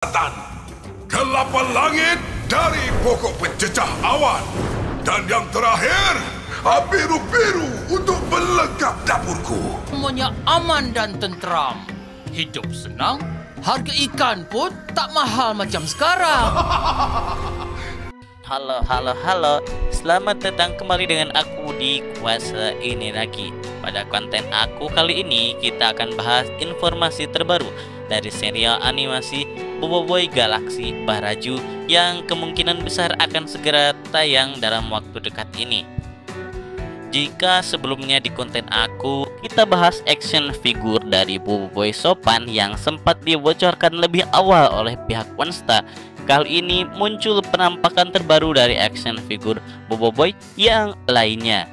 Selatan, Kelapa Langit dari Pokok Pencecah Awan, dan yang terakhir, Biru-Biru untuk pelengkap dapurku. Semuanya aman dan tentram. Hidup senang, harga ikan pun tak mahal macam sekarang. Halo. Selamat datang kembali dengan aku di Kuasa Ini Lagi. Pada konten aku kali ini, kita akan bahas informasi terbaru dari serial animasi Boboiboy Galaksi Baraju yang kemungkinan besar akan segera tayang dalam waktu dekat ini. Jika sebelumnya di konten aku kita bahas action figure dari Boboiboy Sopan yang sempat dibocorkan lebih awal oleh pihak Monsta, kali ini muncul penampakan terbaru dari action figure Boboiboy yang lainnya.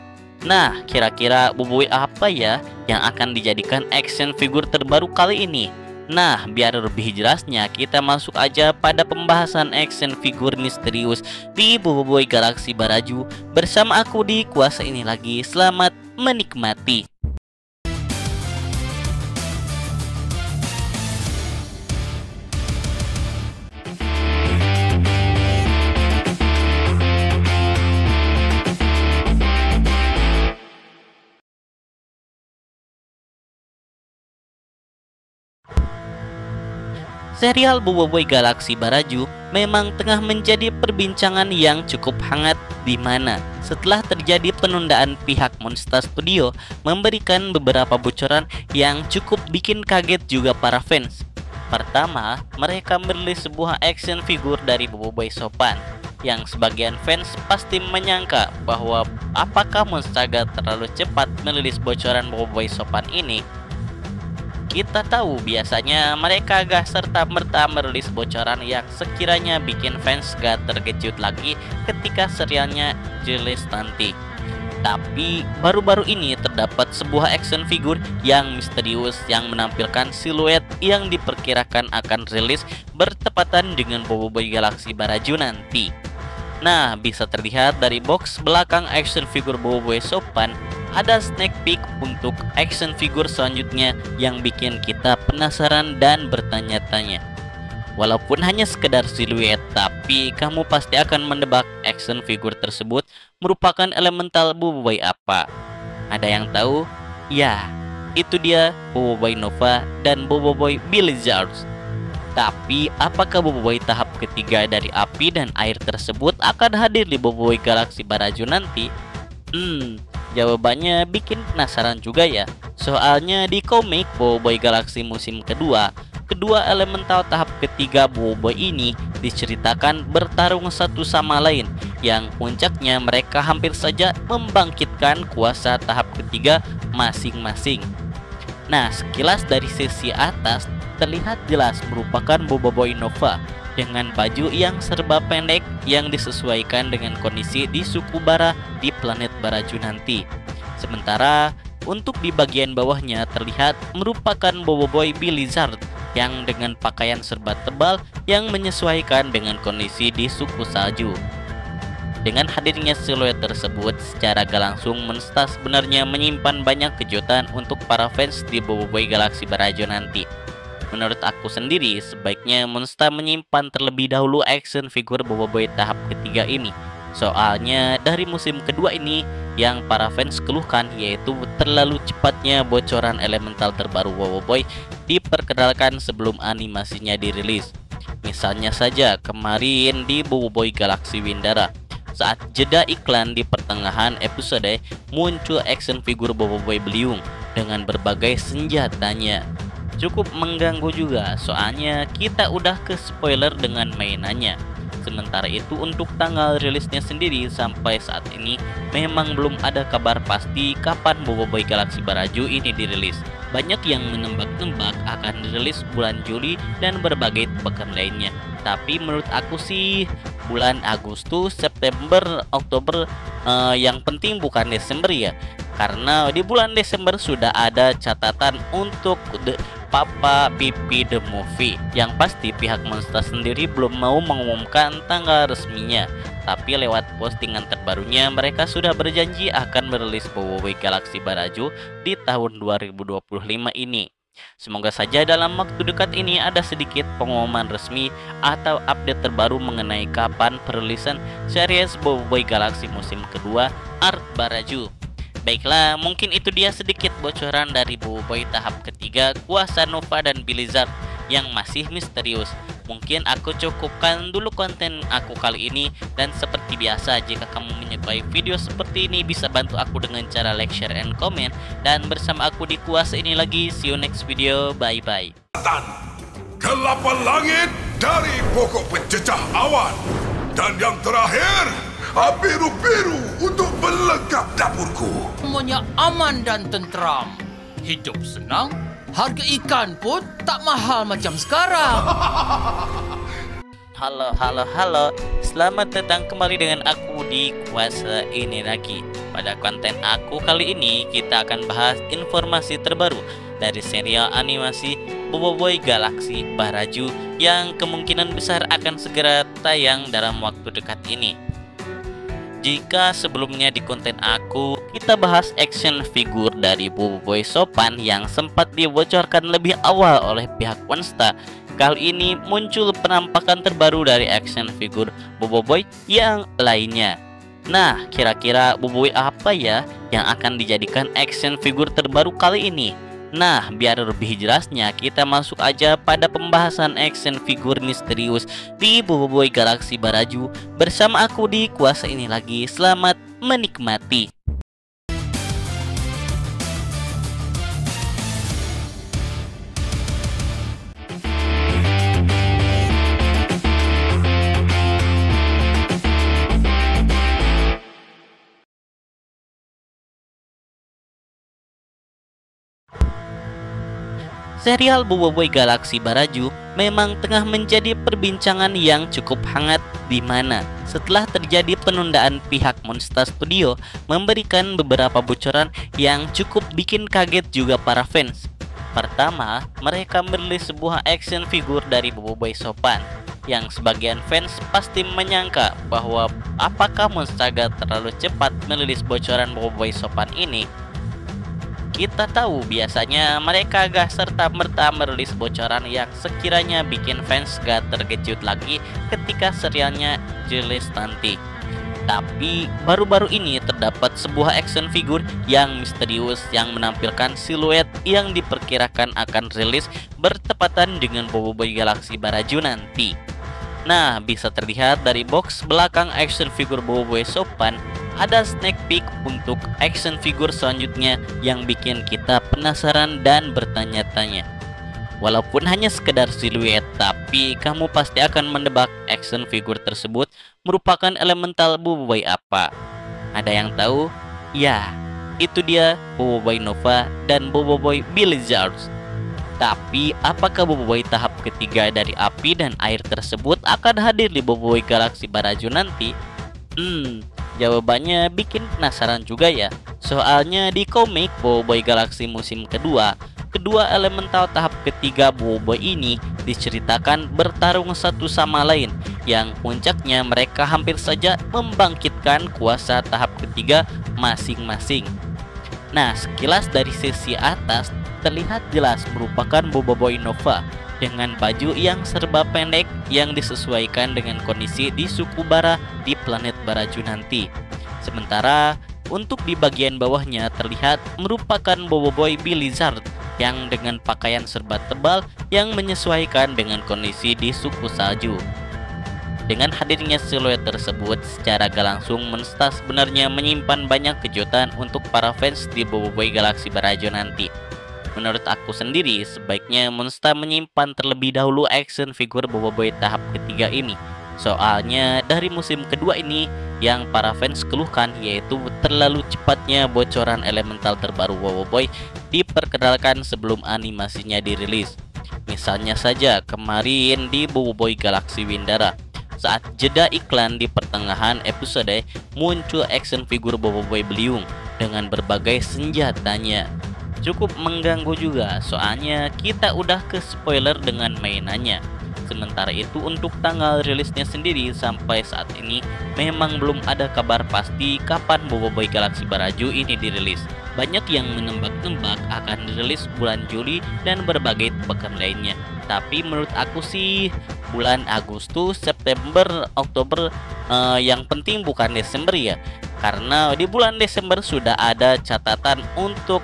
Nah, kira-kira Boboiboy apa ya yang akan dijadikan action figure terbaru kali ini? Nah, biar lebih jelasnya, kita masuk aja pada pembahasan action figure misterius di Boboiboy Galaksi Baraju bersama aku di Kuasa Ini Lagi. Selamat menikmati. Serial Boboiboy Galaksi Baraju memang tengah menjadi perbincangan yang cukup hangat, di mana setelah terjadi penundaan pihak Monsta Studio memberikan beberapa bocoran yang cukup bikin kaget juga para fans. Pertama, mereka merilis sebuah action figure dari Boboiboy Sopan yang sebagian fans pasti menyangka bahwa apakah Monsta terlalu cepat merilis bocoran Boboiboy Sopan ini. Kita tahu biasanya mereka gak serta-merta merilis bocoran yang sekiranya bikin fans gak terkejut lagi ketika serialnya rilis nanti. Tapi baru-baru ini terdapat sebuah action figure yang misterius yang menampilkan siluet yang diperkirakan akan rilis bertepatan dengan Boboiboy Galaksi Baraju nanti. Nah, bisa terlihat dari box belakang action figure Boboiboy Sopan ada sneak peek untuk action figure selanjutnya yang bikin kita penasaran dan bertanya-tanya. Walaupun hanya sekedar siluet, tapi kamu pasti akan menebak action figure tersebut merupakan elemental Boboiboy apa. Ada yang tahu? Ya, itu dia Boboiboy Nova dan Boboiboy Blizzards. Tapi apakah Boboiboy tahap ketiga dari api dan air tersebut akan hadir di Boboiboy Galaksi Baraju nanti? Jawabannya bikin penasaran juga ya. Soalnya di komik Boboiboy Galaksi musim kedua, kedua elemental tahap ketiga Boboiboy ini diceritakan bertarung satu sama lain, yang puncaknya mereka hampir saja membangkitkan kuasa tahap ketiga masing-masing. Nah, sekilas dari sisi atas terlihat jelas merupakan Boboiboy Nova dengan baju yang serba pendek yang disesuaikan dengan kondisi di suku bara di planet Baraju nanti. Sementara untuk di bagian bawahnya terlihat merupakan Boboiboy Blizzard yang dengan pakaian serba tebal yang menyesuaikan dengan kondisi di suku salju. Dengan hadirnya siluet tersebut, secara gak langsung Monsta sebenarnya menyimpan banyak kejutan untuk para fans di Boboiboy Galaksi Baraju nanti. Menurut aku sendiri, sebaiknya Monsta menyimpan terlebih dahulu action figure Boboiboy tahap ketiga ini. Soalnya dari musim kedua ini yang para fans keluhkan yaitu terlalu cepatnya bocoran elemental terbaru Boboiboy diperkenalkan sebelum animasinya dirilis. Misalnya saja kemarin di Boboiboy Galaksi Windara, saat jeda iklan di pertengahan episode muncul action figure Boboiboy Beliung dengan berbagai senjatanya. Cukup mengganggu juga, soalnya kita udah ke spoiler dengan mainannya. Sementara itu untuk tanggal rilisnya sendiri sampai saat ini memang belum ada kabar pasti kapan Boboiboy Galaksi Baraju ini dirilis. Banyak yang menebak-nebak akan dirilis bulan Juli dan berbagai tebakan lainnya. Tapi menurut aku sih bulan Agustus, September, Oktober, yang penting bukan Desember ya. Karena di bulan Desember sudah ada catatan untuk Papa Pipi The Movie. Yang pasti pihak Monsta sendiri belum mau mengumumkan tanggal resminya. Tapi lewat postingan terbarunya mereka sudah berjanji akan merilis Boboiboy Galaksi Baraju di tahun 2025 ini. Semoga saja dalam waktu dekat ini ada sedikit pengumuman resmi atau update terbaru mengenai kapan perilisan series Boboiboy Galaxy musim kedua Art Baraju. Baiklah, mungkin itu dia sedikit bocoran dari Boboiboy tahap ketiga Kuasa Nova dan Blizzard yang masih misterius. Mungkin aku cukupkan dulu konten aku kali ini, dan seperti biasa jika kamu menyukai video seperti ini bisa bantu aku dengan cara like, share, and comment. Dan bersama aku di Kuasa ini lagi, see you next video, bye bye. Kelapan langit dari pokok pencecah awan. Dan yang terakhir, biru-biru untuk pelengkap dapurku. Semuanya aman dan tentram. Hidup senang. Harga ikan pun tak mahal macam sekarang. Halo. Selamat datang kembali dengan aku di Kuasa ini lagi. Pada konten aku kali ini kita akan bahas informasi terbaru dari serial animasi Boboiboy Galaxy Baraju yang kemungkinan besar akan segera tayang dalam waktu dekat ini. Jika sebelumnya di konten aku kita bahas action figure dari Boboiboy Sopan yang sempat dibocorkan lebih awal oleh pihak Monster, kali ini muncul penampakan terbaru dari action figure Boboiboy yang lainnya. Nah, kira-kira Boboiboy apa ya yang akan dijadikan action figure terbaru kali ini? Nah, biar lebih jelasnya kita masuk aja pada pembahasan action figure misterius di Boboiboy Galaxy Baraju bersama aku di Kuasa ini lagi. Selamat menikmati. Serial Boboiboy Galaxy Baraju memang tengah menjadi perbincangan yang cukup hangat, di mana setelah terjadi penundaan pihak Monster Studio memberikan beberapa bocoran yang cukup bikin kaget juga para fans. Pertama, mereka merilis sebuah action figure dari Boboiboy Sopan yang sebagian fans pasti menyangka bahwa apakah Monster terlalu cepat merilis bocoran Boboiboy Sopan ini. Kita tahu biasanya mereka gak serta-merta merilis bocoran yang sekiranya bikin fans gak terkejut lagi ketika serialnya rilis nanti. Tapi baru-baru ini terdapat sebuah action figure yang misterius yang menampilkan siluet yang diperkirakan akan rilis bertepatan dengan Boboiboy Galaxy Baraju nanti. Nah, bisa terlihat dari box belakang action figure Boboiboy Sopan ada sneak peek untuk action figure selanjutnya yang bikin kita penasaran dan bertanya-tanya. Walaupun hanya sekedar siluet, tapi kamu pasti akan mendebak action figure tersebut merupakan elemental Boboiboy apa. Ada yang tahu? Ya, itu dia Boboiboy Nova dan Boboiboy Blizzard. Tapi apakah Boboiboy tahap ketiga dari api dan air tersebut akan hadir di Boboiboy Galaxy Baraju nanti? Jawabannya bikin penasaran juga ya. Soalnya di komik Boboiboy Galaxy musim kedua, kedua elemental tahap ketiga Boboiboy ini diceritakan bertarung satu sama lain, yang puncaknya mereka hampir saja membangkitkan kuasa tahap ketiga masing-masing. Nah, sekilas dari sisi atas terlihat jelas merupakan Boboiboy Nova dengan baju yang serba pendek yang disesuaikan dengan kondisi di suku bara di planet Baraju nanti. Sementara untuk di bagian bawahnya terlihat merupakan Boboiboy Blizzard yang dengan pakaian serba tebal yang menyesuaikan dengan kondisi di suku salju. Dengan hadirnya siluet tersebut, secara gak langsung Monster sebenarnya menyimpan banyak kejutan untuk para fans di Boboiboy Galaxy Baraju nanti. Menurut aku sendiri, sebaiknya Monster menyimpan terlebih dahulu action figure Boboiboy tahap ketiga ini. Soalnya dari musim kedua ini yang para fans keluhkan yaitu terlalu cepatnya bocoran elemental terbaru Boboiboy diperkenalkan sebelum animasinya dirilis. Misalnya saja kemarin di Boboiboy Galaxy Windara, saat jeda iklan di pertengahan episode muncul action figure Boboiboy Beliung dengan berbagai senjatanya. Cukup mengganggu juga, soalnya kita udah ke spoiler dengan mainannya. Sementara itu untuk tanggal rilisnya sendiri sampai saat ini memang belum ada kabar pasti kapan Bobo Boy Galaxy Baraju ini dirilis. Banyak yang menembak-nebak akan dirilis bulan Juli dan berbagai tebakan lainnya. Tapi menurut aku sih bulan Agustus, September, Oktober, yang penting bukan Desember ya. Karena di bulan Desember sudah ada catatan untuk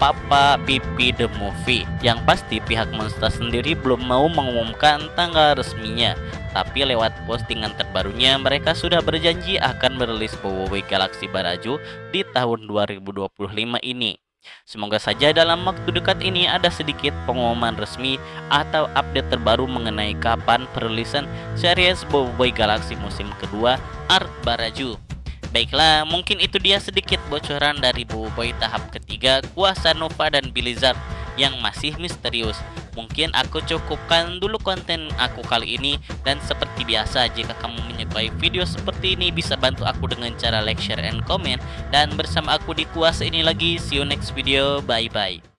Papa Pipi The Movie. Yang pasti pihak Monster sendiri belum mau mengumumkan tanggal resminya. Tapi lewat postingan terbarunya mereka sudah berjanji akan merilis Bobo Boy Galaxy Baraju di tahun 2025 ini. Semoga saja dalam waktu dekat ini ada sedikit pengumuman resmi atau update terbaru mengenai kapan perilisan series Bobo Boy Galaxy musim kedua Arc Baraju. Baiklah, mungkin itu dia sedikit bocoran dari Bobo Boy tahap ketiga Kuasa Nova dan Blizzard yang masih misterius. Mungkin aku cukupkan dulu konten aku kali ini, dan seperti biasa jika kamu menyukai video seperti ini bisa bantu aku dengan cara like, share, and comment. Dan bersama aku di Kuasa ini lagi, see you next video, bye bye.